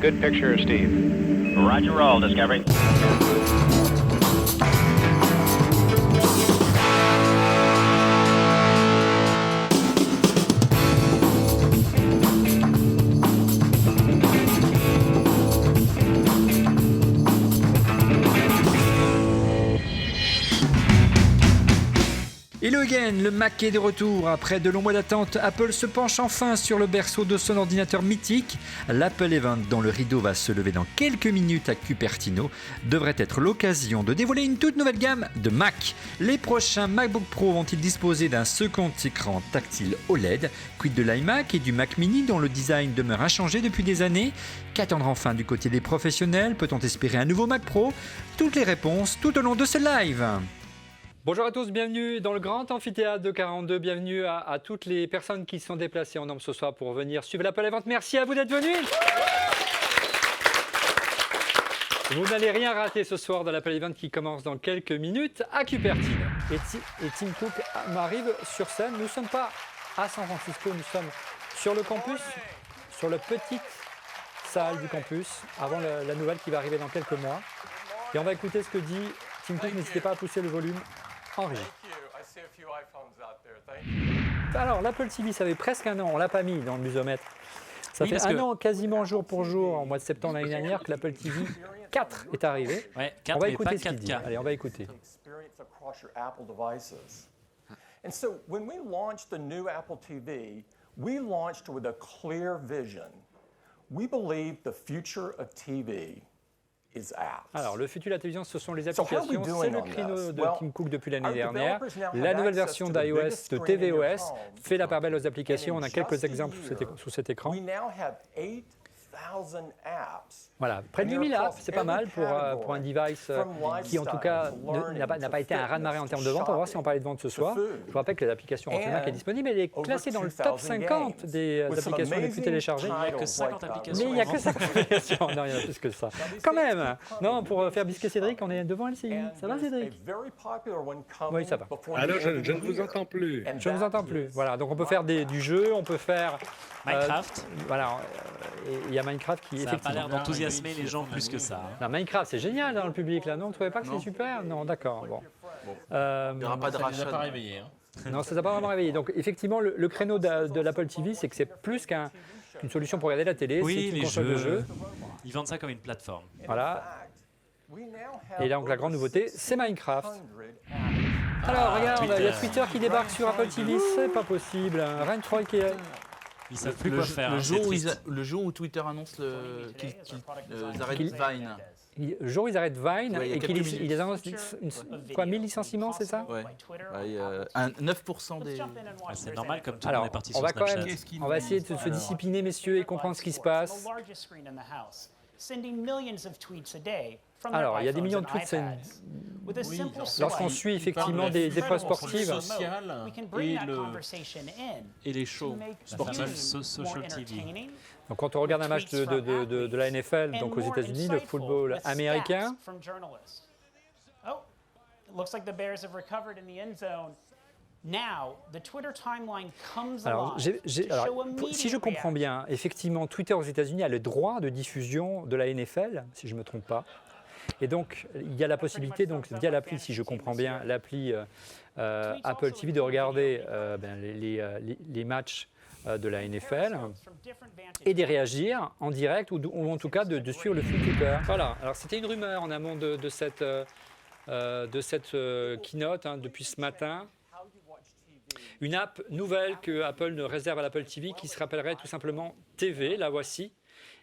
Good picture, Steve. Roger roll, Discovery. Hello again, le Mac est de retour. Après de longs mois d'attente, Apple se penche enfin sur le berceau de son ordinateur mythique. L'Apple Event, dont le rideau va se lever dans quelques minutes à Cupertino, devrait être l'occasion de dévoiler une toute nouvelle gamme de Mac. Les prochains MacBook Pro vont-ils disposer d'un second écran tactile OLED? Quid de l'iMac et du Mac Mini dont le design demeure inchangé depuis des années? Qu'attendre enfin du côté des professionnels? Peut-on espérer un nouveau Mac Pro? Toutes les réponses tout au long de ce live. Bonjour à tous, bienvenue dans le grand amphithéâtre de 42, bienvenue à toutes les personnes qui se sont déplacées en nombre ce soir pour venir suivre l'Apple Event. Merci à vous d'être venus. Vous n'allez rien rater ce soir dans l'Apple Event qui commence dans quelques minutes à Cupertino. Et Tim Cook m'arrive sur scène. Nous ne sommes pas à San Francisco, nous sommes sur le campus, sur la petite salle du campus, avant la nouvelle qui va arriver dans quelques mois. Et on va écouter ce que dit Tim Cook. N'hésitez pas à pousser le volume en régie. Alors, l'Apple TV, ça fait presque un an, on ne l'a pas mis dans le musomètre. Ça fait un an, quasiment jour pour jour, en mois de septembre l'année dernière, que l'Apple TV 4 est arrivé. Ouais, 4, on va mais écouter pas ce qu'il dit. 4K. Allez, on va écouter. And so when we launched the new Apple TV, we launched with a clear vision. We believe the future of TV is apps. Alors, le futur de la télévision, ce sont les So how are we applications. doing C'est le on créneau this? de Well, Tim Cook depuis l'année our dernière. developers now have La nouvelle access version to the biggest d'iOS, de screen in your tvOS, home. fait la part belle aux applications. And On a in quelques just a exemples year, sous cet écran. We now have 8,000 apps. Voilà, près de 8000 apps, c'est pas mal pour un device qui, en tout cas, n'a pas été un raz-de-marée en termes de vente. On va voir si on parlait de vente ce soir. Je vous rappelle que l'application Mac est disponible, elle est classée dans le top 50 des applications les plus téléchargées. Il n'y a que 50 applications. Mais il n'y a que 50 applications. Non, il y en a plus que ça. Quand même. Non, pour faire bisquer Cédric, on est devant LCI. Ça va, Cédric? Oui, ça va. Alors, je ne vous entends plus. Je ne vous entends plus. Voilà, donc on peut faire du jeu, on peut faire... Minecraft. Voilà, il y a Minecraft qui Ça n'a pas l'air d'enthousiasmer les gens plus que ça. Non, Minecraft, c'est génial dans le public, là. Non, vous ne trouvez pas que c'est super? Non, d'accord. Bon. Il n'y aura pas de rachat. pas réveillé. Non, ça ne t'a pas vraiment réveillé. Donc, effectivement, le créneau de l'Apple TV, c'est que c'est plus qu'une solution pour regarder la télé. Oui, c'est une les console de jeu. Ils vendent ça comme une plateforme. Voilà. Et là, donc, la grande nouveauté, c'est Minecraft. Alors, regarde, il y a Twitter qui débarque sur Apple TV. C'est pas possible. Ren Troy qui est... Ils savent plus quoi faire. Le jour où Twitter annonce qu'ils arrêtent Vine. Le jour où ils arrêtent Vine Ouais, il y a et qu'ils quelques minutes. ils annoncent 1000 licenciements, c'est ça? Ouais. 9% des. C'est normal comme tout le Alors, monde est parti on sur va quand même, Snapchat. on va essayer de se discipliner, messieurs, et comprendre ce qui se passe. Alors, il y a des millions de tweets. Lorsqu'on suit effectivement des épreuves sportives, Et les shows La fameuse social TV. donc quand on regarde un match de la NFL, donc aux États-Unis, le football américain, alors, si je comprends bien, effectivement, Twitter aux États-Unis a le droit de diffusion de la NFL, si je ne me trompe pas. Et donc, il y a la possibilité, donc, via l'appli, si je comprends bien, l'appli Apple TV, de regarder les matchs de la NFL et de réagir en direct ou en tout cas de suivre le fil Twitter. Voilà, alors c'était une rumeur en amont de cette keynote depuis ce matin. Une app nouvelle que Apple ne réserve à l'Apple TV qui se rappellerait tout simplement TV, la voici.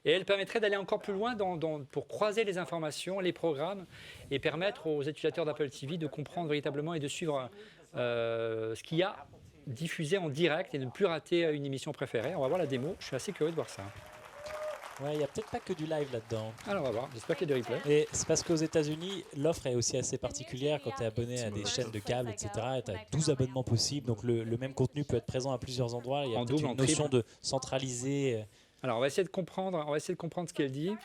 Et elle permettrait d'aller encore plus loin pour croiser les informations, les programmes et permettre aux utilisateurs d'Apple TV de comprendre véritablement et de suivre ce qu'il y a diffusé en direct et de ne plus rater une émission préférée. On va voir la démo, je suis assez curieux de voir ça. Ouais, il n'y a peut-être pas que du live là-dedans. Alors on va voir, j'espère qu'il y a des replays. Et c'est parce qu'aux États-Unis, l'offre est aussi assez particulière quand tu es abonné à des chaînes de câbles, etc. Et tu as 12 abonnements possibles, donc le même contenu peut être présent à plusieurs endroits. Il y a En peut-être double, en une notion triple. de centraliser. Alors on va essayer de comprendre ce qu'elle dit.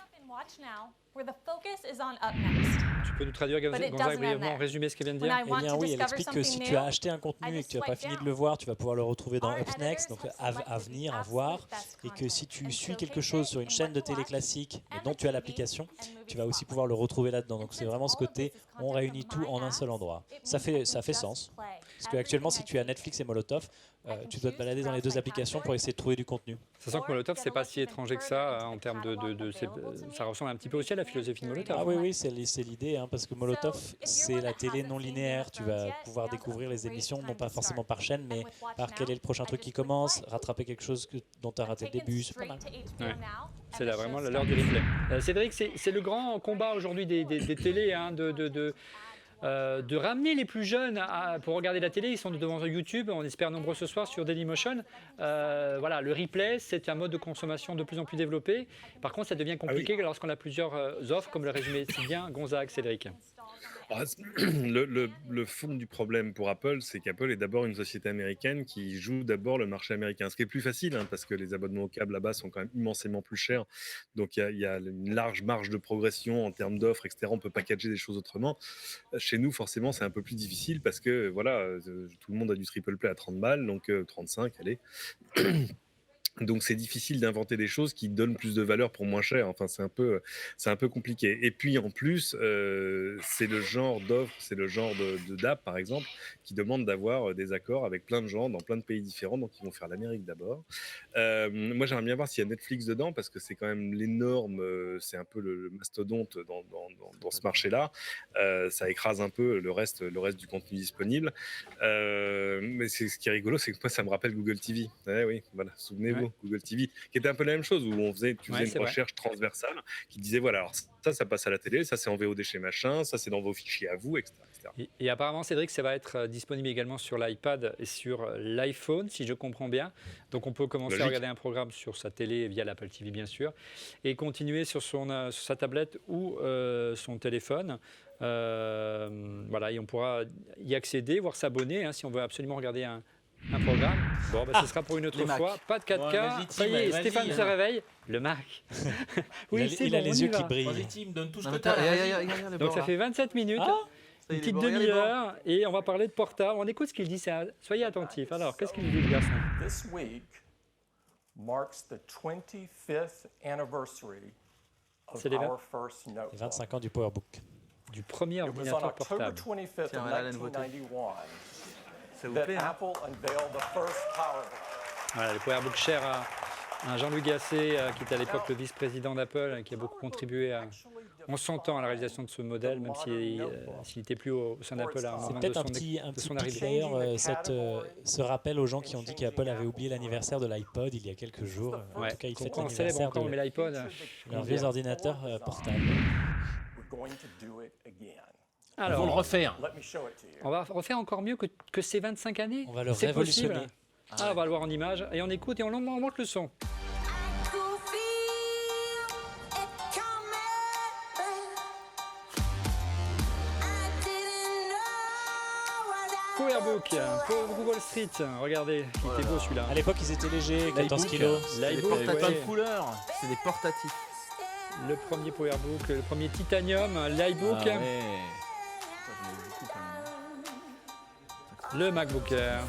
Tu peux nous traduire, Gonzague, brièvement, en résumé ce qu'elle vient de dire? Eh bien oui, elle explique que si tu as acheté un contenu et que tu n'as pas fini de le voir, tu vas pouvoir le retrouver dans Up Next, donc à venir, à voir, et que si tu suis quelque chose sur une chaîne de télé classique et dont tu as l'application, tu vas aussi pouvoir le retrouver là-dedans. Donc c'est vraiment ce côté, on réunit tout en un seul endroit. Ça fait sens, parce qu'actuellement si tu as Netflix et Molotov, tu dois te balader dans les deux applications pour essayer de trouver du contenu. Sachant que Molotov, c'est pas si étranger que ça en termes ça ressemble un petit peu aussi à la philosophie de Molotov. Ah oui, c'est l'idée, hein, parce que Molotov, c'est la télé non linéaire. Tu vas pouvoir découvrir les émissions, non pas forcément par chaîne, mais par quel est le prochain truc qui commence, rattraper quelque chose dont tu as raté le début. C'est pas mal. Ouais. C'est là vraiment l'heure du replay. Cédric, c'est le grand combat aujourd'hui des télés, hein, de ramener les plus jeunes pour regarder la télé. Ils sont devant YouTube, on espère nombreux ce soir sur Dailymotion. Voilà, le replay, c'est un mode de consommation de plus en plus développé. Par contre, ça devient compliqué lorsqu'on a plusieurs offres, comme le résumait si bien Gonzague, Cédric. Le fond du problème pour Apple, c'est qu'Apple est d'abord une société américaine qui joue d'abord le marché américain. Ce qui est plus facile, hein, parce que les abonnements au câble là-bas sont quand même immensément plus chers. Donc il y a une large marge de progression en termes d'offres, etc. On peut packager des choses autrement. Chez nous, forcément, c'est un peu plus difficile parce que voilà, tout le monde a du triple play à 30 balles, donc 35, allez. Donc c'est difficile d'inventer des choses qui donnent plus de valeur pour moins cher. Enfin, c'est un peu compliqué. Et puis en plus, c'est le genre d'offre, c'est le genre d'app par exemple, qui demande d'avoir des accords avec plein de gens dans plein de pays différents. Donc ils vont faire l'Amérique d'abord. Moi, j'aimerais bien voir s'il y a Netflix dedans parce que c'est quand même l'énorme, c'est un peu le mastodonte dans ce marché-là. Ça écrase un peu le reste du contenu disponible. Mais ce qui est rigolo, c'est que moi, ça me rappelle Google TV. Oui, voilà, souvenez-vous. Google TV, qui était un peu la même chose, où tu faisais une recherche transversale qui disait voilà, alors ça passe à la télé, ça c'est en VOD chez machin, ça c'est dans vos fichiers à vous, etc. Et apparemment, Cédric, ça va être disponible également sur l'iPad et sur l'iPhone, si je comprends bien. Donc on peut commencer à regarder un programme sur sa télé via l'Apple TV, bien sûr, et continuer sur sa tablette ou son téléphone. Voilà, et on pourra y accéder, voire s'abonner, hein, si on veut absolument regarder un programme. Bon, ce sera pour une autre fois. Pas de 4K. Ça y est, Stéphane se réveille. Le Mac. Oui, il a les yeux qui brillent. Vas-y, Tim, donne tout ce que t'as. Donc ça fait 27 minutes. Une petite demi-heure. Et on va parler de portable. On écoute ce qu'il dit. Soyez attentifs. Alors, qu'est-ce qu'il dit, le garçon? This week marks the 25th anniversary of our first notebook. 25 ans du PowerBook. Du premier It was on ordinateur October portable. 25th Tiens, of voilà la nouveauté. 1991 Ça vous that plaît, hein? Apple unveiled the first PowerBook. Voilà, le PowerBook cher à Jean-Louis Gasset, qui était à l'époque le vice-président d'Apple, qui a beaucoup contribué en son temps à la réalisation de ce modèle, même s'il n'était plus au sein d'Apple à un C'est moment peut-être un de petit son pic arrivée. d'ailleurs, ce rappel aux gens qui ont dit qu'Apple avait oublié l'anniversaire de l'iPod il y a quelques jours. En tout cas, ils fêtent On célèbre l'anniversaire encore, mais de l'iPod. leur vieux ordinateur portable. We're going to do it again. Alors, Ils vont le refaire. Let me show it to you. on va refaire encore mieux que ces 25 années. On va le C'est révolutionner. possible. On va le voir en image et on écoute et on monte le son. PowerBook pour Google Street. Regardez, il était beau celui-là. À l'époque, ils étaient légers, 14 kilos. C'est des l'iBook, portatifs ouais. de couleurs. C'est des portatifs. Le premier PowerBook, le premier Titanium, l'iBook, le MacBook Air.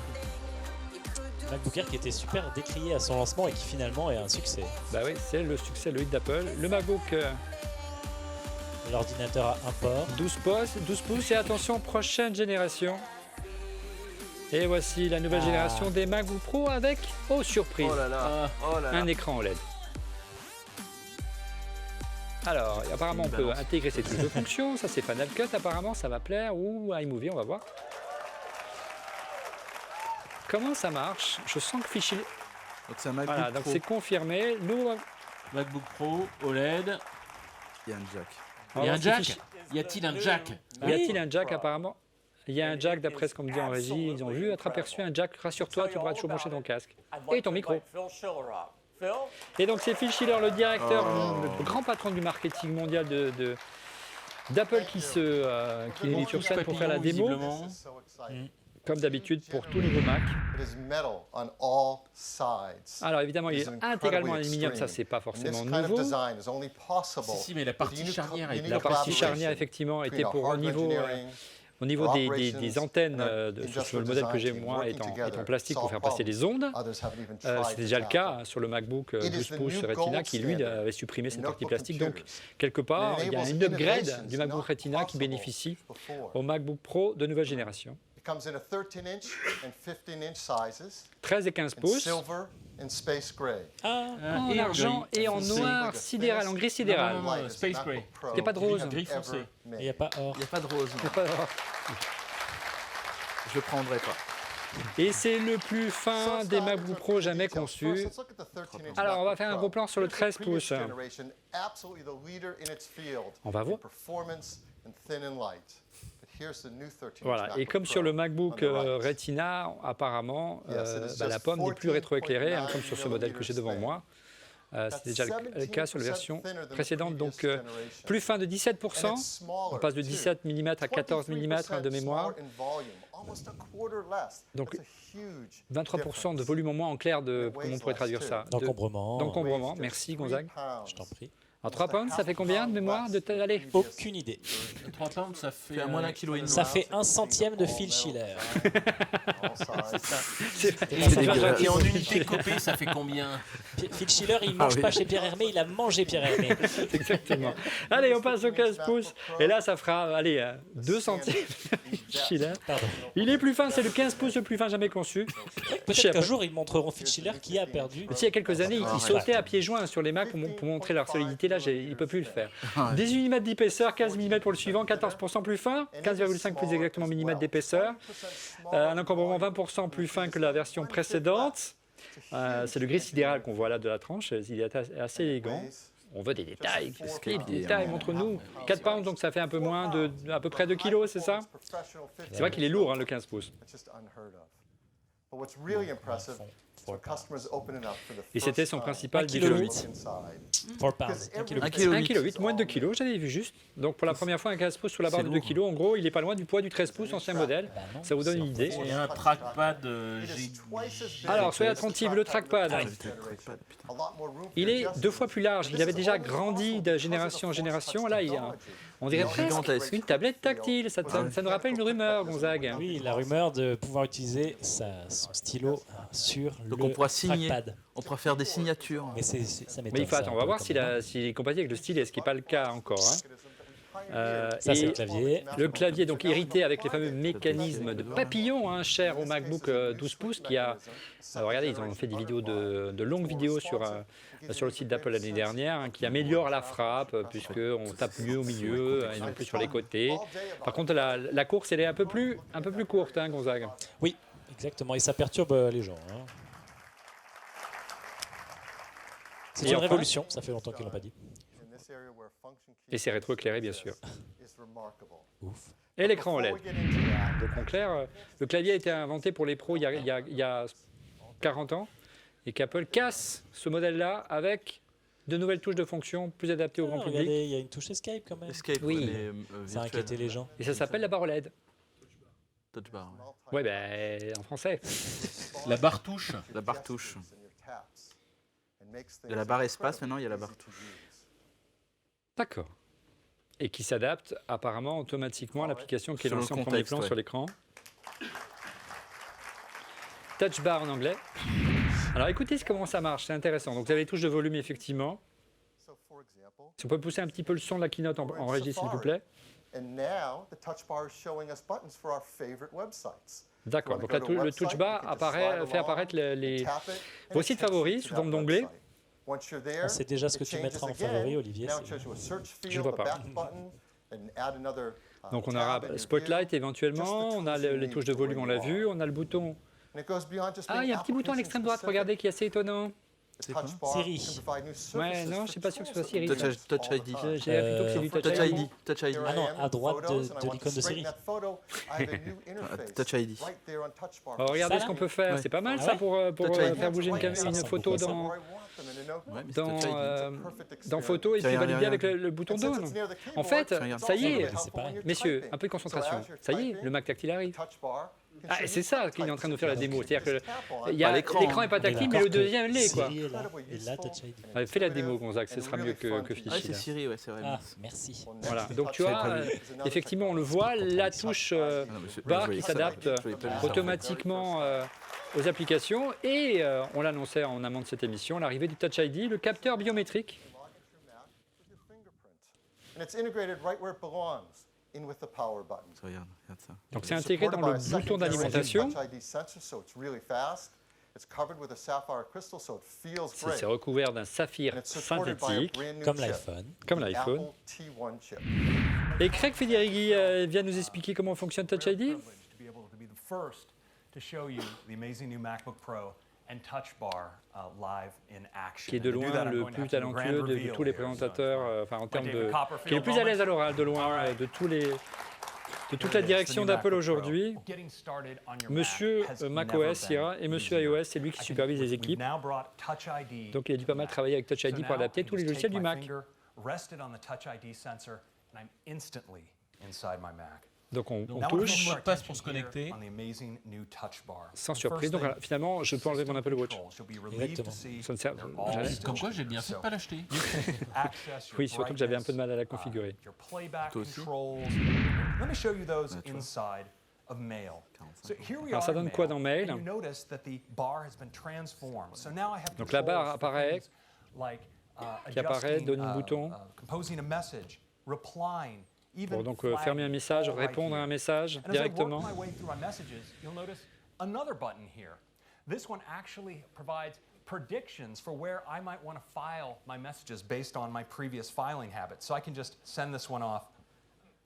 MacBook Air qui était super décrié à son lancement et qui finalement est un succès. Bah oui, c'est le succès, le hit d'Apple. Le MacBook L'ordinateur à import. 12 pouces et attention, prochaine génération. Et voici la nouvelle génération des MacBook Pro avec, oh surprise, Oh là là. Oh là là. un écran OLED. Alors, apparemment, on peut intégrer ces touches de fonction. Ça, c'est Final Cut, apparemment, ça va plaire. Ou iMovie, on va voir. Comment ça marche? Je sens que fichier... Donc c'est un MacBook Voilà, donc Pro. c'est confirmé. Nous, MacBook Pro, OLED. Il y a un jack. Il y a un jack. fichier- Y a-t-il un jack? Y a-t-il un jack, apparemment? Il y a un jack, d'après ce qu'on me dit en régie. Ils ont vu, aperçu un jack. Rassure-toi, tu pourras toujours brancher ton casque. Et ton micro. Phil Schiller up. Phil? Et donc, c'est Phil Schiller, le directeur, le grand patron du marketing mondial d'Apple qui est sur scène pour faire la démo. comme d'habitude pour tout nouveau Mac. It is metal on all sides. Alors évidemment, il It is est intégralement en incredibly aluminium, ça extreme. c'est pas And this forcément kind of nouveau. design is only possible Si, mais la with partie unique- charnière est unique La partie collaboration charnière effectivement était between pour our au niveau, engineering, des antennes sur le modèle que j'ai moi est en plastique pour faire passer les ondes. Others haven't even tried C'était to déjà le tackle. cas sur le MacBook 12 pouces Retina qui lui avait supprimé cette partie plastique. Donc quelque part, il y a une upgrade du MacBook Retina qui bénéficie au MacBook Pro de nouvelle génération. It comes in a 13-inch and 15-inch sizes, 13 et 15 in pouces, silver and space gray. en Et argent gris. et en C'est- noir sidéral, en gris sidéral. Non, non, non. Space Gray. Il n'y a pas de rose. Gris foncé. Il n'y a pas or. Il n'y a pas de rose. C'est pas grave. Je le prendrai pas. Et c'est le plus fin des MacBook Pro jamais conçus. Alors, on va faire un gros plan sur le 13 pouces. On va voir. Voilà, et comme sur le MacBook Retina, apparemment, la pomme n'est plus rétroéclairée, hein, comme sur ce modèle que j'ai devant moi. C'est déjà le cas sur la version précédente, donc plus fin de 17%, on passe de 17 mm à 14 mm de mémoire, donc 23% de volume en moins en clair, comment on pourrait traduire ça? D'encombrement. D'encombrement, merci Gonzague. Je t'en prie. Alors 3 pounds, ça fait combien de mémoire de allez. Aucune idée. 3 pounds, ça fait. Fait à moins d'un kilo et demi. Ça fait 1/100 de Phil Schiller. Et en unité copée, ça fait combien? Phil Schiller, il mange pas chez Pierre Hermé, il a mangé Pierre Hermé. Exactement. Allez, on passe au 15 pouces. Et là, ça fera, allez, 2 centimes. Schiller. Pardon. Il est plus fin, c'est le 15 pouces le plus fin jamais conçu. Peut-être qu'un jour, ils montreront Phil Schiller qui a perdu. Tu sais, il y a quelques années, ils sautaient à pieds joints sur les Macs pour montrer leur solidité. Là, il ne peut plus le faire. 18 mm d'épaisseur, 15 mm pour le suivant, 14% plus fin, 15,5 plus exactement mm d'épaisseur. Un encombrement 20% plus fin que la version précédente. C'est le gris sidéral qu'on voit là de la tranche. Il est assez élégant. On veut des détails. Philippe, des détails, montre-nous. 4 pounds, donc ça fait un peu moins de à peu près 2 kilos, c'est ça? C'est vrai qu'il est lourd, hein, le 15 pouces. Et c'était son principal 1,8 kg. défaut. 4 pounds. 1,8 kg. 1,8 kg, moins de 2 kg, j'avais vu juste. Donc pour la première fois, un 15 pouces sous la barre de 2 kg, en gros, il n'est pas loin du poids du 13 pouces ancien modèle. Ça vous donne une idée. Et un trackpad. Alors, soyez attentifs, le trackpad. Il est 2 fois plus large. Il avait déjà grandi de génération en génération. Là, on dirait presque une tablette tactile. Ça nous rappelle une rumeur, Gonzague. Oui, la rumeur de pouvoir utiliser son stylo sur Donc le on pourra signer. trackpad. On pourra faire des signatures. Mais ça m'étonne. Mais il faut ça, attendre, un on va peu voir comme s'il est compatible avec le stylet, ce qui n'est pas le cas encore. Hein. Ça, c'est Et le clavier. le clavier, donc irrité avec les fameux mécanismes de papillon, hein, cher au MacBook 12 pouces, qui a... regardez, ils ont fait des vidéos de longues vidéos sur le site d'Apple l'année dernière, hein, qui améliore la frappe, puisqu'on tape mieux au milieu et non plus sur les côtés. Par contre, la course, elle est un peu plus courte, hein, Gonzague. Oui, exactement. Et ça perturbe les gens. Hein. C'est Et une enfin- révolution. Ça fait longtemps qu'ils l'ont pas dit. Et c'est rétroéclairé, bien sûr. Ouf. Et l'écran OLED. Donc en clair, le clavier a été inventé pour les pros il y a 40 ans, et qu'Apple casse ce modèle-là avec de nouvelles touches de fonction plus adaptées au grand public. Regardez, il y a une touche Escape quand même. Escape, Oui. mais, Ça a virtuel. inquiété les gens. Et ça s'appelle la barre OLED. Touch bar, ouais. Ouais, ben en français. La barre touche. La barre touche. Il y a la barre espace, maintenant il y a la barre touche. D'accord. Et qui s'adapte apparemment automatiquement à l'application qui est Selon lancée le en premier contexte, plan ouais. sur l'écran. Touch bar en anglais. Alors écoutez comment ça marche, c'est intéressant. Donc vous avez les touches de volume effectivement. Si on peut pousser un petit peu le son de la keynote en régie s'il vous plaît. D'accord, donc le touch bar fait apparaître vos sites favoris sous forme d'onglets. On sait déjà ce que tu mettras en favori, Olivier. Je ne vois pas. Donc on aura Spotlight éventuellement, on a les touches de volume, on l'a vu, on a le bouton. Ah, il y a un petit bouton à l'extrême droite, regardez, qui est assez étonnant. Siri. Ouais, non, je ne suis pas sûr que ce soit Siri. Touch ID. J'ai l'air plutôt que c'est du Touch ID. Touch ID. Ah non, à droite de l'icône de Siri. Touch ID. Alors, regardez Ça, ce qu'on peut faire, ouais. c'est pas mal Ah ça ouais pour Touch ID. faire bouger Ça une ressemble photo beaucoup à ça. Ouais, mais c'est Touch ID. dans photo et puis Regarde, valider regarde. avec le bouton down. En fait, Regarde. ça y est, C'est pareil. messieurs, un peu de concentration. Ça y est, le Mac tactile arrive. Ah, c'est ça qu'il est en train de nous faire la démo. C'est-à-dire que l'écran, l'écran n'est pas tactile, mais le deuxième l'est, quoi. Siri est là, et là, Touch ID. Ouais, fais la démo, Gonzague, ce sera mieux que Ah, Fichi. c'est là. Siri, ouais, c'est vrai. Ah, merci. Voilà, donc tu vois, effectivement, on le voit, la touche barre qui s'adapte automatiquement aux applications. Et on l'annonçait en amont de cette émission, l'arrivée du Touch ID, le capteur biométrique. And it's integrated right where it belongs, in with the power button. Regarde ça. Donc c'est intégré dans le bouton d'alimentation. Touch ID sensor, so it's really fast. It's covered with a sapphire crystal, so it feels great. C'est recouvert d'un saphir And it's supported by a synthétique, brand new Comme chip, l'iPhone. comme the l'iPhone. Apple T1 chip. Et Craig Federighi vient nous expliquer comment fonctionne Touch ID. To be able to be the first to show you the amazing new MacBook Pro and Touch Bar live in action. Qui est de And to do loin that, I'm le going to plus have to do a grand talentueux de reveal tous les here. présentateurs, enfin en termes de, David Copperfield qui est le plus à l'aise à l'oral de loin All right. de tous les, de toute Here la it is, direction the new d'Apple MacBook aujourd'hui. Pro. Getting started on your Monsieur Mac has macOS never Sierra been et Monsieur easier. iOS, c'est lui qui supervise les We've équipes. now brought Touch ID Donc il a dû pas mal travailler avec Touch ID So pour now adapter I tous can les just logiciels take du my Mac. finger, rest it on the Touch ID sensor, and I'm instantly inside my Mac. Donc on Now we're touche gonna passe attention pour se connecter. here on the amazing new Touch Bar. sans The surprise. first Donc thing, voilà, finalement, je peux enlever mon Apple Watch. controls. You'll be relieved to Exactement. see Ça ne sert- they're all j'allais- still Comme quoi, j'ai bien fait de So, pas l'acheter. you can access your Oui, surtout que j'avais un peu de mal à la brightness, configurer. your playback Toi aussi controls. Let me show you those inside of Mail. So here we Alors, are ça in donne quoi dans Mail? and you notice that the bar has been transformed. So now I have Donc la barre controls for apparaît, things like, qui apparaît, adjusting, donne un bouton. composing a message, replying, even Pour donc flagging, fermer un message, all right répondre à here. un message And as I directement. work my way through my messages, you'll notice another button here. This one actually provides predictions for where I might want to file my messages based on my previous filing habits. So I can just send this one off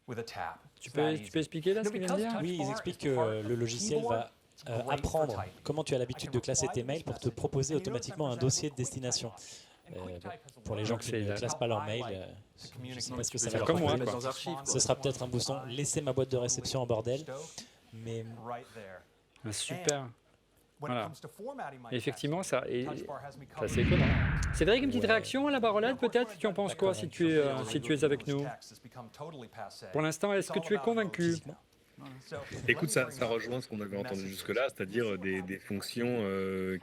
with a tap. Tu It's that peux easy. expliquer là ce Now, qu'il vient de because dire? Touch Oui, ils Bar expliquent is que part of le the logiciel keyboard, va it's great for apprendre typing. comment tu as l'habitude de classer tes mails pour te proposer automatiquement un dossier de destination. Pour les gens qui ne classent pas leurs mails, je ne sais pas ce que ça va leur comme moi, proposer. quoi. Dans archives, Ce sera peut-être un bouton « Laissez ma boîte de réception en bordel », mais Right there. Ah, super. When it Voilà. comes to formatting my Et effectivement, text, ça, et, Touch Bar has me ça covered. c'est étonnant. Cédric, une petite réaction à la barre OLED peut-être? Tu en penses quoi si tu es avec nous? Pour l'instant, est-ce que tu es convaincu? Écoute, ça rejoint ce qu'on avait entendu jusque-là, c'est-à-dire des fonctions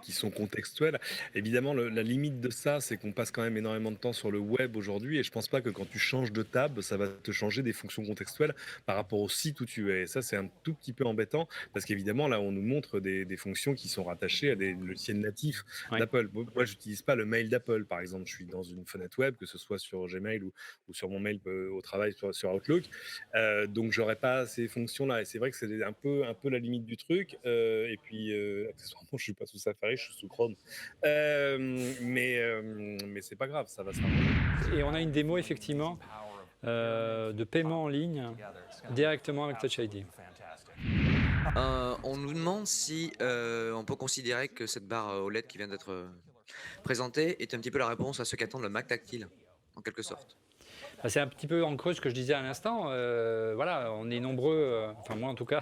qui sont contextuelles. Évidemment, la limite de ça, c'est qu'on passe quand même énormément de temps sur le web aujourd'hui, et je pense pas que quand tu changes de tab, ça va te changer des fonctions contextuelles par rapport au site où tu es. Et ça, c'est un tout petit peu embêtant, parce qu'évidemment, là, on nous montre des fonctions qui sont rattachées à des logiciels natifs Ouais. d'Apple. Moi, j'utilise pas le mail d'Apple, par exemple. Je suis dans une fenêtre web, que ce soit sur Gmail ou sur mon mail au travail, sur Outlook. Donc, j'aurais pas ces fonctions-là. Et c'est vrai que c'est un peu la limite du truc. Et puis, accessoirement, je suis pas sous Safari, je suis sous Chrome. Mais c'est pas grave, ça va s'arranger. Et on a une démo effectivement de paiement en ligne directement avec Touch ID. On nous demande si on peut considérer que cette barre OLED qui vient d'être présentée est un petit peu la réponse à ceux qui attendent le Mac tactile, en quelque sorte. Bah, c'est un petit peu en creux ce que je disais à l'instant. Voilà, on est nombreux, enfin moi en tout cas,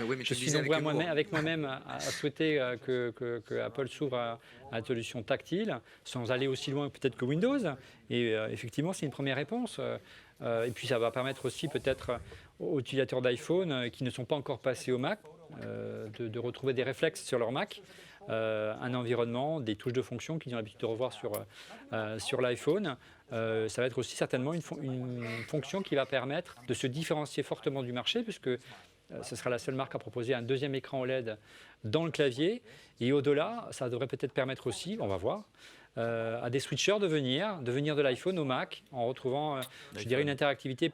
Oui, mais je tu suis disais nombreux avec avec moi-même à souhaiter que Apple s'ouvre à la solution tactile, sans aller aussi loin peut-être que Windows. Et effectivement, c'est une première réponse. Et puis ça va permettre aussi peut-être aux utilisateurs d'iPhone qui ne sont pas encore passés au Mac de retrouver des réflexes sur leur Mac. Un environnement, des touches de fonction qu'ils ont l'habitude de revoir sur l'iPhone. Ça va être aussi certainement une fonction qui va permettre de se différencier fortement du marché, puisque ce sera la seule marque à proposer un deuxième écran OLED dans le clavier. Et au-delà, ça devrait peut-être permettre aussi, on va voir, à des switchers de venir de l'iPhone au Mac en retrouvant, je dirais, une interactivité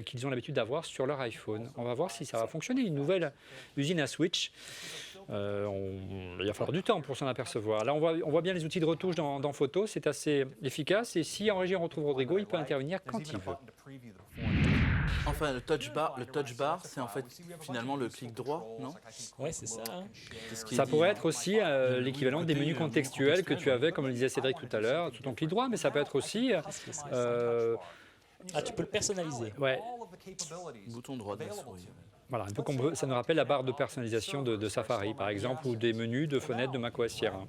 qu'ils ont l'habitude d'avoir sur leur iPhone. On va voir si ça va fonctionner. Une nouvelle usine à switch. Il va falloir du temps pour s'en apercevoir. Là, on voit bien les outils de retouche dans Photo, c'est assez efficace. Et si en régie on retrouve Rodrigo, il peut intervenir quand il veut. Enfin, le touch bar, c'est en fait finalement le clic droit, non? ouais, c'est ça. Hein. C'est ce qui est Ça dit. pourrait être aussi l'équivalent des menus contextuels que tu avais, comme le disait Cédric tout à l'heure, sous ton clic droit, mais ça peut être aussi Ah, tu peux le personnaliser. ouais, Bouton droit de la souris. voilà, un peu comme ça nous rappelle la barre de personnalisation de Safari, par exemple, ou des menus de fenêtres de macOS Sierra.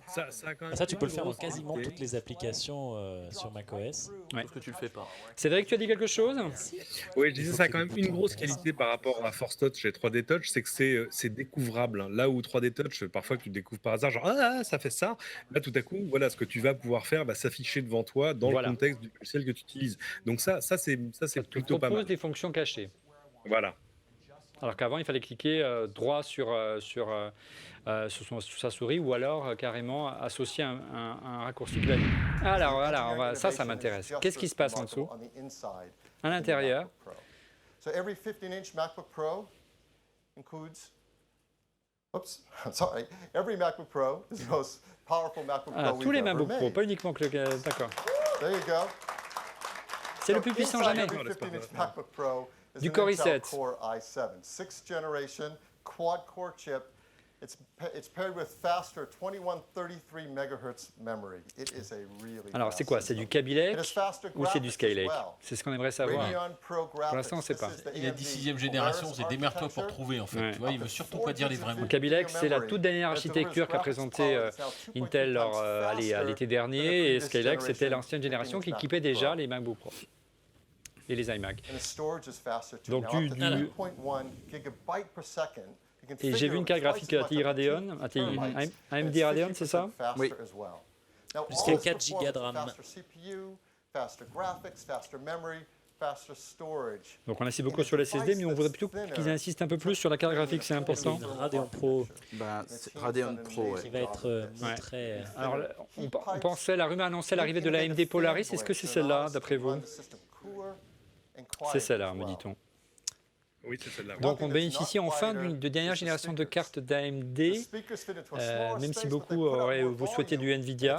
Ça a quand même Ça, tu peux le une faire dans grosse quasiment qualité. toutes les applications sur macOS. Ouais. Parce que tu le fais pas. Cédric, tu as dit quelque chose? Oui, je disais, ça a quand même une grosse qualité par rapport à Force Touch et 3D Touch, c'est que c'est découvrable, hein. Là où 3D Touch, parfois tu découvres par hasard, genre ah, ça fait ça. Là, tout à coup, voilà, ce que tu vas pouvoir faire va s'afficher devant toi dans Voilà. le contexte du logiciel que tu utilises. Donc ça c'est Ça te plutôt pas propose mal. des fonctions cachées. Voilà. Alors qu'avant, il fallait cliquer droit sur sa souris ou alors carrément associer un raccourci clavier. Alors voilà, ça m'intéresse. Qu'est-ce qui se passe en dessous? À l'intérieur, So every 15-inch MacBook Pro includes, oops, sorry, every MacBook Pro, this is the most powerful MacBook Pro tous we've les ever MacBook Pro, made. pas uniquement que le... D'accord. There you go. C'est le plus puissant Inside jamais. every 15-inch MacBook Pro is Du an Core Intel i7. Core i7, 6th generation, quad-core chip. It's paired with faster 2133 MHz memory. It is a really Alors c'est fast quoi? C'est system. du Kaby Lake It has faster ou c'est du graphics as Skylake? well. C'est ce qu'on aimerait savoir. Radeon Pro Pour l'instant, on ne sait graphics. pas. This is the Il a dit AMD 6e génération, Polaris c'est démerde-toi pour architecture. trouver en fait. Ouais. Tu vois, il veut surtout pas dire les vrais mots. Kaby Lake, c'est la toute dernière architecture qu'a présentée Intel à l'été dernier, et Skylake, c'était l'ancienne génération qui équipait déjà les MacBook Pro et les iMac. And the storage is faster too. Donc Now, du- up to du- 2.1 gigabytes per second. You can Et j'ai vu figure une carte twice graphique as much, ATI up to Radeon, 2 ATI terabytes. AMD And it's Radeon, c'est ça? 50% faster Oui. as well. Now, Jusqu'à all 4 gigas de performance, RAM. faster CPU, faster graphics, faster memory, faster storage. Donc on insiste beaucoup sur les SSD, mais on voudrait plutôt qu'ils insistent un peu plus sur la carte graphique, c'est important. Une Radeon Pro Bah, c'est Radeon Pro, ouais. qui va être montrée. Alors on pensait, la rumeur annonçait l'arrivée de la AMD Polaris, est-ce que c'est celle-là d'après vous? C'est celle-là, me dit-on. Oui, c'est celle-là. Donc on bénéficie enfin de dernière génération de cartes d'AMD, même si beaucoup vous souhaitez du Nvidia,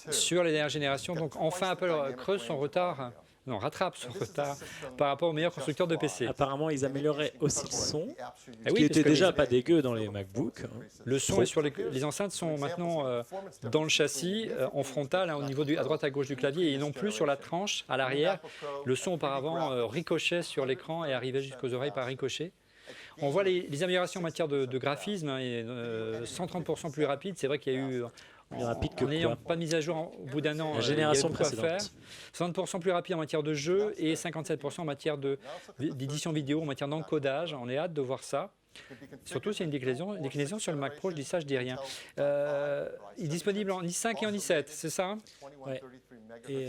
sur les dernières générations. Donc enfin Apple creuse son retard, non, rattrape son retard par rapport aux meilleurs constructeurs de PC. Apparemment, ils amélioraient aussi le son, Ah qui oui, parce était que déjà pas dégueu dans les MacBooks. le son est sur les enceintes sont maintenant dans le châssis, en frontal, hein, au niveau à droite à gauche du clavier, et non plus sur la tranche à l'arrière. Le son auparavant ricochait sur l'écran et arrivait jusqu'aux oreilles par ricochet. On voit les améliorations en matière de graphisme, hein, et 130% plus rapide. C'est vrai qu'il y a eu, Plus rapide que en n'ayant quoi pas de mise à jour au bout d'un an, La il y génération avait beaucoup à faire. précédente. 60% plus rapide en matière de jeu et 57% en matière d'édition vidéo, en matière d'encodage. On est hâte de voir ça. Surtout s'il y a une déclinaison sur le Mac Pro, je dis ça, je dis rien. Il est disponible en i5 et en i7, c'est ça? Ouais. Et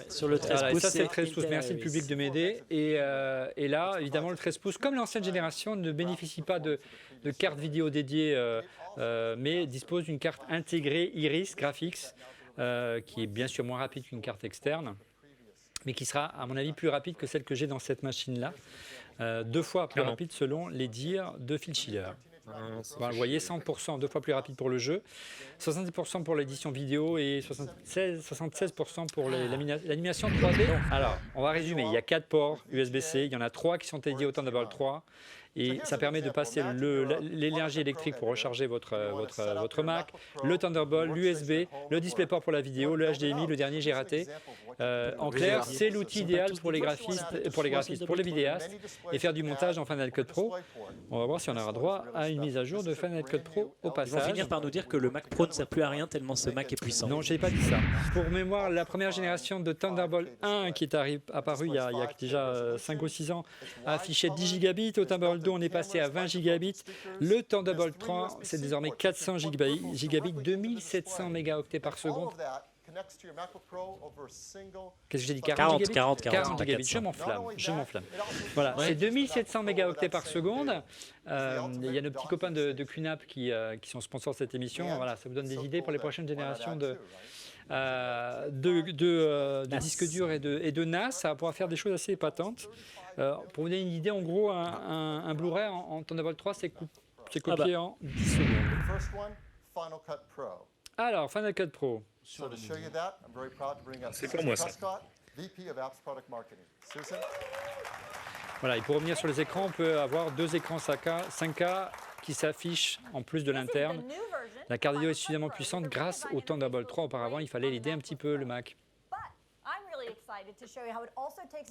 sur le 13 Voilà, et pouces, ça c'est le c'est 13 pouces, Intel merci le Iris. public de m'aider. Et là, évidemment, le 13 pouces, comme l'ancienne génération, ne bénéficie pas de carte vidéo dédiée, mais dispose d'une carte intégrée Iris Graphics, qui est bien sûr moins rapide qu'une carte externe, mais qui sera, à mon avis, plus rapide que celle que j'ai dans cette machine-là. 2 fois plus rapide selon les dires de Phil Schiller. Voilà, vous voyez, 100%, 2 fois plus rapide pour le jeu, 70% pour l'édition vidéo et 76% pour l'animation 3D. Alors, on va résumer. Il y a 4 ports USB-C, il y en a 3 qui sont dédiés au Thunderbolt 3. Et ça permet de passer l'énergie électrique pour recharger votre Mac, le Thunderbolt, l'USB, le DisplayPort pour la vidéo, le HDMI, le dernier j'ai raté. En clair, c'est l'outil idéal pour les graphistes, pour les vidéastes, et faire du montage en Final Cut Pro. On va voir si on aura droit à une mise à jour de Final Cut Pro au Ils vont passage. finir par nous dire que le Mac Pro ne sert plus à rien tellement ce Mac est puissant. Non, je n'ai pas dit ça. Pour mémoire, la première génération de Thunderbolt 1 qui est apparue il y a déjà 5 ou 6 ans affichait 10 gigabits. Au Thunderbolt 2, on est passé à 20 gigabits. Le Thunderbolt 3, c'est désormais 400 gigabits, 2700 mégaoctets par seconde. Qu'est-ce que j'ai dit? 40 gigabits 40 gigabits, je m'enflamme. Voilà, c'est 2700 mégaoctets par seconde. Il y a nos petits copains de QNAP qui sont sponsors de cette émission. Voilà, ça vous donne des idées pour les prochaines générations de disques durs et de NAS. Ça pourra faire des choses assez épatantes. Pour vous donner une idée, en gros, un Blu-ray en Thunderbolt 3, c'est copié en 10 secondes. Alors, Final Cut Pro. So to show you that, I'm very proud to bring up C'est pour moi, ça. Prescott, VP of Apps Product Marketing. Susan? Voilà, et pour revenir sur les écrans, on peut avoir 2 écrans 5K qui s'affichent en plus de l'interne. La carte vidéo est suffisamment puissante grâce au Thunderbolt 3. Auparavant, il fallait l'aider un petit peu le Mac.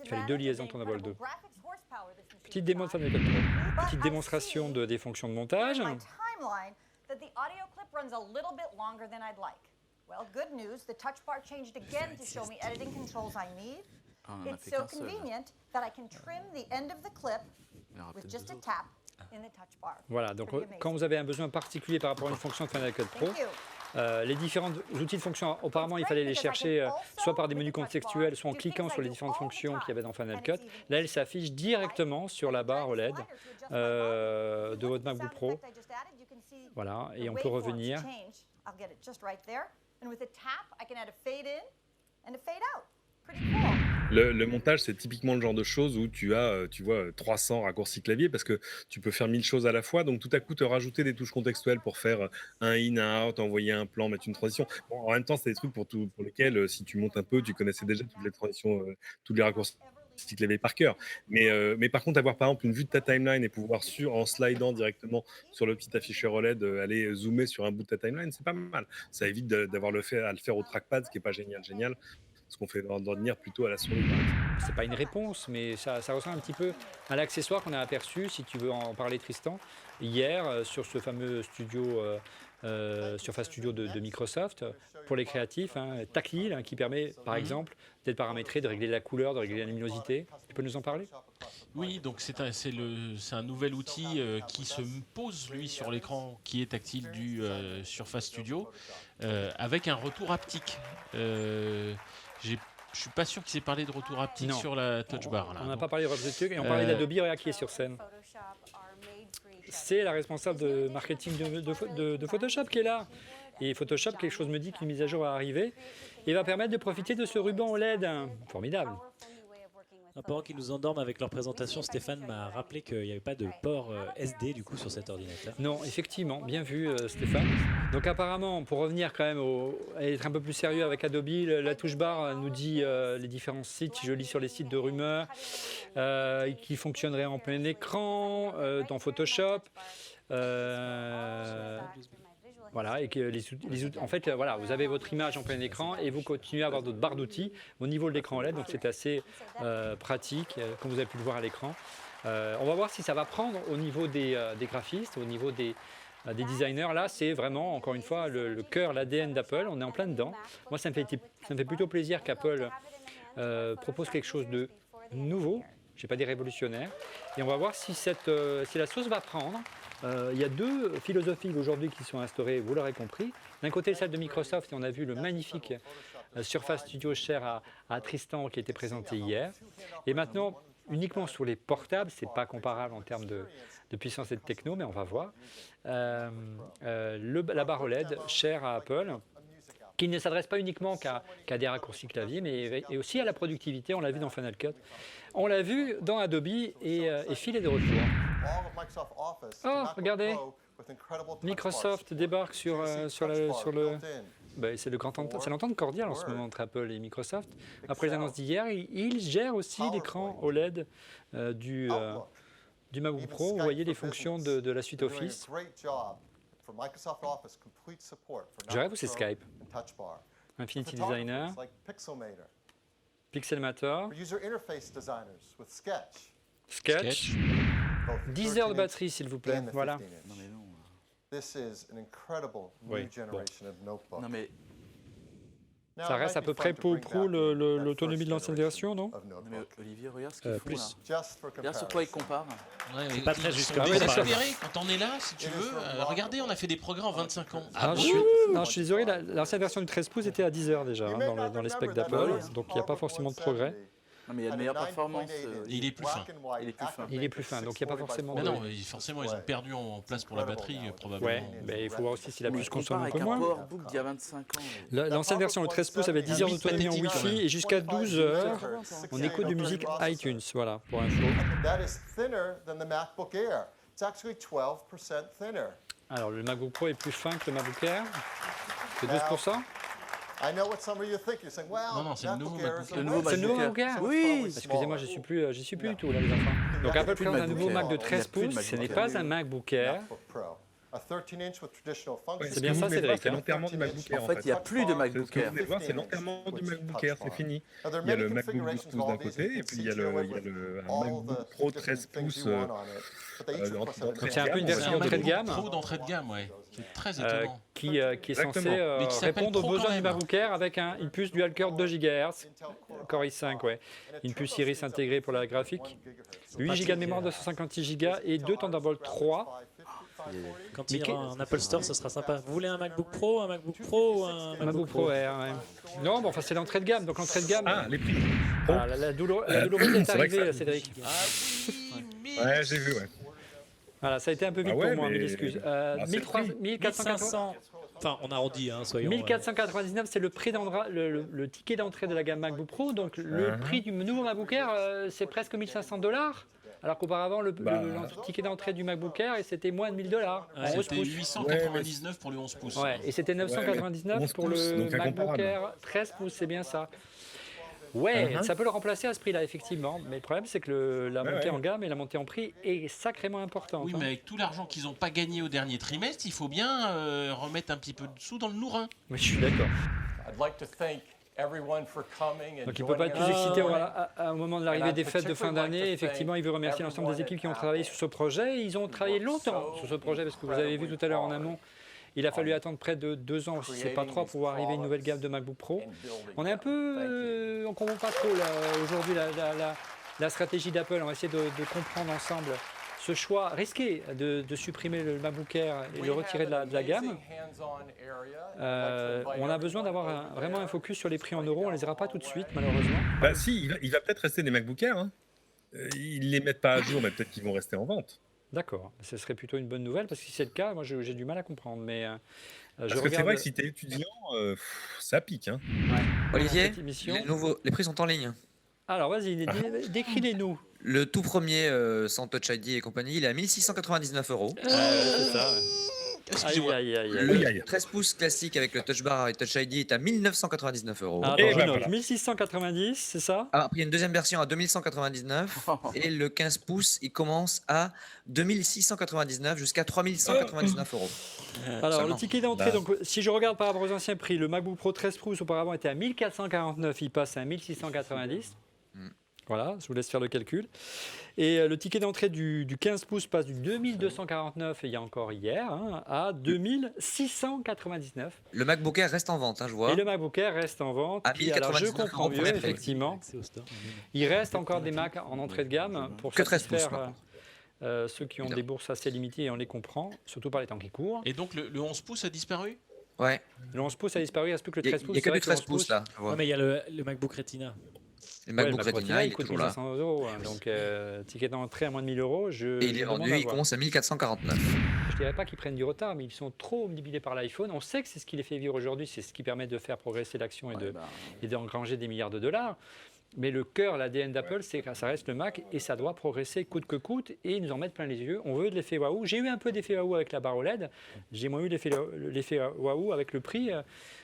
Il fallait 2 liaisons Thunderbolt 2. Petite démo de Final Cut Pro. Petite démonstration des fonctions de montage. that the audio clip runs a little bit longer than I'd like. Well, good news, the touch bar changed again to show me editing controls I need. It's so convenient that I can trim the end of the clip with just a tap in the touch bar. Voilà, donc quand vous avez un besoin particulier par rapport à une fonction de Final Cut Pro, les différents outils de fonction, auparavant il fallait les chercher soit par des menus contextuels, soit en cliquant sur les différentes fonctions qu'il y avait dans Final Cut. Là, elles s'affichent directement sur la barre OLED de votre MacBook Pro. Voilà, et on peut revenir. Le montage, c'est typiquement le genre de choses où tu as, tu vois, 300 raccourcis clavier parce que tu peux faire 1000 choses à la fois. Donc, tout à coup, te rajouter des touches contextuelles pour faire un in, un out, envoyer un plan, mettre une transition. Bon, en même temps, c'est des trucs pour lesquels, si tu montes un peu, tu connaissais déjà toutes les transitions, tous les raccourcis clavier par cœur. Mais par contre, avoir par exemple une vue de ta timeline et pouvoir, en slidant directement sur le petit afficheur OLED, aller zoomer sur un bout de ta timeline, c'est pas mal. Ça évite d'avoir à le faire au trackpad, ce qui n'est pas génial. Ce qu'on fait d'ordinaire plutôt à la souris. C'est pas une réponse, mais ça ressemble un petit peu à l'accessoire qu'on a aperçu, si tu veux en parler Tristan, hier sur ce fameux studio, Surface Studio de Microsoft, pour les créatifs, tactile, qui permet par exemple d'être paramétré, de régler la couleur, de régler la luminosité. Tu peux nous en parler ? Oui, donc c'est un nouvel outil qui se pose lui sur l'écran qui est tactile du Surface Studio avec un retour haptique. Je suis pas sûr qu'il s'est parlé de retour haptique sur la touch bar. On n'a pas parlé de retour haptique et on parlait d'Adobe qui est sur scène. C'est la responsable de marketing de Photoshop qui est là. Et Photoshop, quelque chose me dit qu'une mise à jour va arriver et va permettre de profiter de ce ruban OLED. Formidable. Pendant qu'ils nous endorment avec leur présentation, Stéphane m'a rappelé qu'il n'y avait pas de port SD du coup sur cet ordinateur. Non, effectivement, bien vu Stéphane. Donc apparemment, pour revenir quand même à être un peu plus sérieux avec Adobe, la touche bar nous dit les différents sites, si je lis sur les sites de rumeurs, qui fonctionneraient en plein écran, dans Photoshop. Voilà, et que en fait, voilà, vous avez votre image en plein écran et vous continuez à avoir d'autres barres d'outils au niveau de l'écran OLED, donc c'est assez pratique, comme vous avez pu le voir à l'écran. On va voir si ça va prendre au niveau des graphistes, au niveau des designers. Là, c'est vraiment, encore une fois, le cœur, l'ADN d'Apple. On est en plein dedans. Moi, ça me fait plutôt plaisir qu'Apple propose quelque chose de nouveau, je n'ai pas dit révolutionnaire. Et on va voir si la sauce va prendre. Il y a deux philosophies aujourd'hui qui sont instaurées, vous l'aurez compris. D'un côté, celle de Microsoft, et on a vu le magnifique Surface Studio Share à Tristan qui a été présenté hier. Et maintenant, uniquement sur les portables, ce n'est pas comparable en termes de puissance et de techno, mais on va voir. La barre OLED Share à Apple, qui ne s'adresse pas uniquement qu'à des raccourcis clavier, mais et aussi à la productivité. On l'a vu dans Final Cut. On l'a vu dans Adobe et Phil est de retour. Oh, regardez, Microsoft débarque sur le... c'est l'entente cordiale en ce moment entre Apple et Microsoft. Après les annonces d'hier, ils gèrent aussi l'écran OLED du MacBook Pro. Vous voyez les fonctions de la suite Office. Je rêve ou c'est Skype? Infinity Designer, Pixelmator, Sketch. 10 heures de batterie, s'il vous plaît. Voilà. Oui, bon. Non mais ça reste à peu près pour l'autonomie de l'ancienne version, non? Non mais Olivier, regarde ce qu'ils font plus. là. Regarde sur quoi ils comparent. Ouais, c'est pas très juste. Quand on est là, si tu veux, regardez, on a fait des progrès en 25 ans. Je suis désolé, l'ancienne version du 13 pouces était à 10 heures déjà dans les specs d'Apple, donc il n'y a pas forcément de progrès. Non mais il y a de meilleures performances. Il est plus fin. Il est plus fin, donc il n'y a pas forcément de... Non, forcément, ils ont perdu en place pour la batterie, probablement. Ouais, mais il faut voir aussi si la puce consomme un peu moins. PowerBook d'il y a 25 ans. L'ancienne version, le 13 pouces, avait 10 heures d'autonomie en Wi-Fi et jusqu'à 12 heures en écoute de musique iTunes. Voilà, pour info. Alors, le MacBook Pro est plus fin que le MacBook Air. C'est 12%. Non, c'est le nouveau MacBook. C'est le nouveau MacBook Air. Oui. Excusez-moi, j'y suis plus du tout là, les enfants. Donc Apple présente un nouveau Mac de 13 pouces. Ce n'est pas un MacBook Air. 13-inch with traditional Ouais, functions. C'est bien ça, Cédric, C'est hein. l'enterrement du MacBook Air. En fait, il n'y a plus de Ce MacBook que vous Air. venez de voir, c'est l'enterrement du MacBook Air, c'est fini. Il y a le MacBook 12 pouces d'un côté, et puis il y a un MacBook Pro 13 pouces C'est un peu une version d'entrée de gamme. Pro d'entrée de gamme, ouais. C'est très étonnant. Qui est censé Mais qui s'appelle répondre aux Pro quand besoins du même. MacBook Air avec une puce dual core 2 GHz, Core i5, ouais. Une puce Iris intégrée pour la graphique, 8 Go de mémoire, 256 Go et 2 Thunderbolt 3. Quand il y aura un Apple Store, ce sera sympa. Vous voulez un MacBook Pro, ou un MacBook Pro Air, ouais. Non, bon, enfin c'est l'entrée de gamme, donc l'entrée de gamme. Ah, les prix. Ah, la douloureuse est C'est vrai que arrivée, ça- Cédric. Ouais, j'ai vu, ouais. Voilà, ça a été un peu vite Ah ouais, pour moi, mais- mille excuses. c'est le prix. 1400. Enfin, on arrondit, hein, soyons. 1499, c'est le prix le ticket d'entrée de la gamme MacBook Pro. Donc le prix du nouveau MacBook Air, c'est presque $1 500. Alors qu'auparavant, le ticket d'entrée du MacBook Air, c'était moins de $1000. en 11 C'était pouces. 899 pour le 11 pouces. Ouais, et c'était 999 11 pour pouces, le donc MacBook incomparable. Air 13 pouces, c'est bien ça. Ouais, ça peut le remplacer à ce prix-là, effectivement. Mais le problème, c'est que la montée en gamme et la montée en prix est sacrément importante. Oui, mais avec tout l'argent qu'ils n'ont pas gagné au dernier trimestre, il faut bien remettre un petit peu de sous dans le nourrin. Mais je suis d'accord. I'd like to thank everyone for coming and Donc il ne peut pas être plus joining us. excité au moment de l'arrivée des fêtes de fin d'année. Effectivement, il veut remercier l'ensemble des équipes qui ont travaillé sur ce projet. Ils ont travaillé longtemps sur ce projet parce que vous avez vu tout à l'heure en amont, il a fallu attendre près de 2 ans, si ce n'est pas 3, pour voir arriver une nouvelle gamme de MacBook Pro. On est un peu... on ne comprend pas trop aujourd'hui la stratégie d'Apple. On va essayer de comprendre ensemble ce choix risqué de supprimer le MacBook Air et de le retirer de la gamme. On a besoin d'avoir vraiment un focus sur les prix en euros. On ne les aura pas tout de suite, malheureusement. Bah si, il va peut-être rester des MacBook Air. Hein. Ils les mettent pas à jour, mais peut-être qu'ils vont rester en vente. D'accord, ce serait plutôt une bonne nouvelle parce que si c'est le cas, moi j'ai du mal à comprendre. Mais Parce que c'est vrai que si tu es étudiant, ça pique. Hein. Olivier, cette émission. les prix sont en ligne. Alors vas-y, décris-les-nous. Le tout premier sans Touch ID et compagnie, il est à 1699 €. C'est ça. Excusez-moi. Le 13 pouces classique avec le Touch Bar et Touch ID est à 1999 €. Attends, Et je ben note. voilà. 1690, c'est ça? Après, il y a une deuxième version à 2199 et le 15 pouces, il commence à 2699 jusqu'à 3199 €. Alors, Seulement. le ticket d'entrée, donc si je regarde par rapport aux anciens prix, le MacBook Pro 13 pouces auparavant était à 1449, il passe à 1690. Voilà, je vous laisse faire le calcul. Et le ticket d'entrée du 15 pouces passe du 2249, il y a encore hier, à 2699. Le MacBook Air reste en vente, hein, je vois. Et le MacBook Air reste en vente. À Puis, alors, je 1099 comprends € mieux, pour les prix. effectivement. Il reste encore des Macs en entrée de gamme pour Que 13 pouces, satisfaire ceux qui ont des bourses assez limitées, et on les comprend, surtout par les temps qui courent. Et donc le 11 pouces a disparu? Ouais. Le 11 pouces a disparu, il ne reste plus que le Il 13 pouces. n'y a que C'est vrai du que le 13 11 pouces là. je vois. Ouais, mais il y a le MacBook Retina. Le Ouais, MacBook Retina, il est coûte toujours là. 1500 €. Donc, ticket d'entrée à moins de 1000 €. Et il est vendu, il commence à 1449. Je dirais pas qu'ils prennent du retard, mais ils sont trop omnibulés par l'iPhone. On sait que c'est ce qui les fait vivre aujourd'hui, c'est ce qui permet de faire progresser l'action et d'engranger des milliards de dollars. Mais le cœur, l'ADN d'Apple, c'est que ça reste le Mac et ça doit progresser coûte que coûte et ils nous en mettent plein les yeux. On veut de l'effet waouh. J'ai eu un peu d'effet waouh avec la barre OLED. J'ai moins eu l'effet waouh avec le prix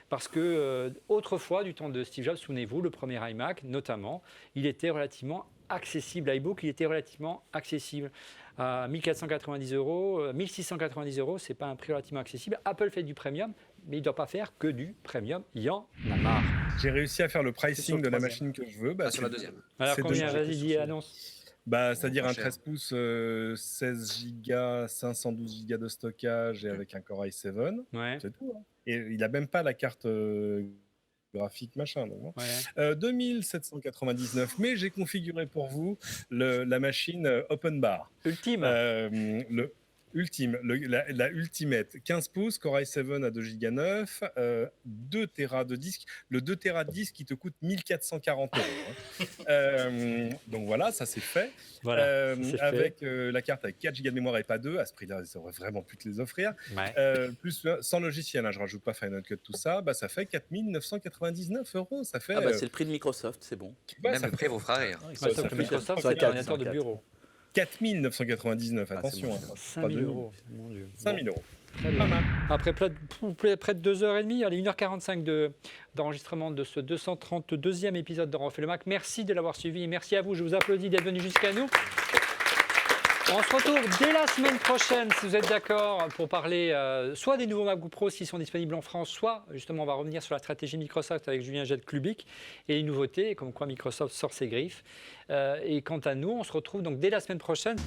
parce que autrefois, du temps de Steve Jobs, souvenez-vous, le premier iMac notamment, il était relativement accessible. L'iBook, il était relativement accessible. À 1490 €, 1690 €, c'est pas un prix relativement accessible. Apple fait du premium, mais il ne doit pas faire que du premium. Il y en a marre. J'ai réussi à faire le C'est sur pricing le de la troisième. machine que je veux. Bah, Sur la deuxième. Alors c'est combien? deux- Vas-y, dis, annonce. Bah, c'est-à-dire Pas un cher. 13 pouces, 16 Go, 512 Go de stockage et avec un Core i7. Ouais. C'est tout. Hein. Et il n'a même pas la carte graphique machin. Donc, Ouais. 2799, mais j'ai configuré pour vous la machine Open Bar. Ultime. Le Ultime, la Ultimate, 15 pouces, Core i7 à 2 Go 9, 2 Tera de disque. Le 2 Tera de disque qui te coûte 1440 €. Donc voilà, ça c'est fait. Voilà, ça, c'est avec la carte avec 4 Go de mémoire et pas 2, à ce prix-là, ils auraient vraiment pu te les offrir. Ouais. Plus sans logiciel, hein, je rajoute pas Final Cut, tout ça, bah, ça fait 4999 €. Ça fait. Ah bah c'est le prix de Microsoft, c'est bon. ouais, Même ça le prix vous fera rire. Ouais, ça sauf que fait Microsoft, ça c'est fait un ordinateur de 4. bureau. 4999, attention. bon. Hein, 5000 €, mon Dieu. 5000 €. Très bien. Après près de 2h30, allez, 1h45 d'enregistrement de ce 232e épisode de Refait le Mac. Merci de l'avoir suivi et merci à vous. Je vous applaudis d'être venu jusqu'à nous. On se retrouve dès la semaine prochaine, si vous êtes d'accord, pour parler soit des nouveaux MacBook Pro s'ils sont disponibles en France, soit justement on va revenir sur la stratégie Microsoft avec Julien Jett-Klubik et une nouveauté, comme quoi Microsoft sort ses griffes. Et quant à nous, on se retrouve donc dès la semaine prochaine.